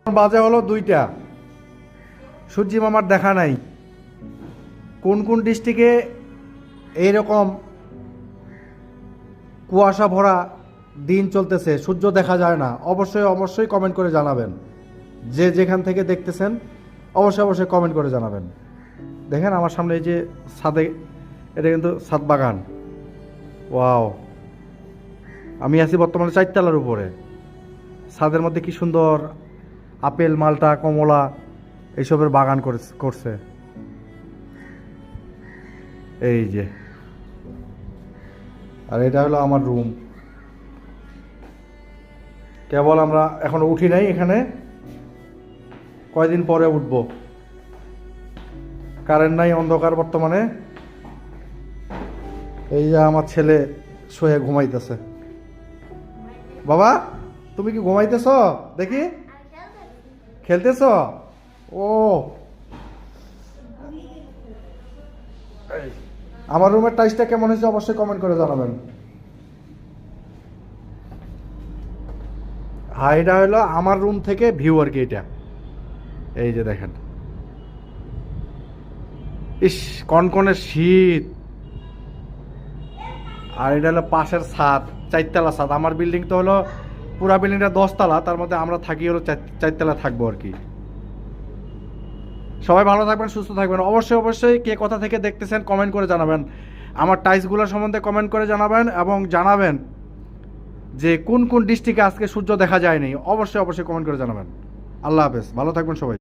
বাজে হলো 2টা, সূর্যি মামার দেখা নাই। কোন কোন ডিস্ট্রিক্টে এইরকম কুয়াশা ভরা দিন চলতেছে, সূর্য দেখা যায় না, অবশ্যই অবশ্যই কমেন্ট করে জানাবেন। যে যেখান থেকে দেখতেছেন অবশ্যই অবশ্যই কমেন্ট করে জানাবেন। দেখেন আমার সামনে এই যে ছাদে, এটা কিন্তু ছাদ বাগান। ওয়াও, আমি আছি বর্তমানে 4তলার উপরে। ছাদের মধ্যে কি সুন্দর আপেল, মালটা, কমলা এইসবের বাগান করছে। এই যে, আর এটা হলো আমার রুম। কেবল আমরা এখনো উঠি নাই, এখানে কয়দিন পরে উঠবো। কারেন্ট নাই, অন্ধকার বর্তমানে। এই যে আমার ছেলে শুয়ে ঘুমাইতেছে। বাবা, তুমি কি ঘুমাইতেছ? দেখি, খেলতেছ? ও, আমার রুমের টাইসটা কেমন হয়েছে অবশ্যই কমেন্ট করে জানাবেন। হ্যাঁ, এটা হলো আমার রুম থেকে ভিউ আর কি। এটা এই যে দেখেন, ইস কনকনে শীত। আর এটা হলো পাশের ছাদ, 4তলা ছাদ। আমার বিল্ডিং তো হলো পুরা বিল্ডিংটা 10তলা, তার মধ্যে আমরা থাকি হলো 4তলা থাকবো আর কি। সবাই ভালো থাকবেন, সুস্থ থাকবেন। অবশ্যই অবশ্যই কে কোথা থেকে দেখতেছেন কমেন্ট করে জানাবেন। আমার টাইলসগুলো সম্বন্ধে কমেন্ট করে জানাবেন, এবং জানাবেন যে কোন কোন ডিস্ট্রিক্টে আজকে সূর্য দেখা যায়নি। অবশ্যই অবশ্যই কমেন্ট করে জানাবেন। আল্লাহ হাফেজ, ভালো থাকবেন সবাই।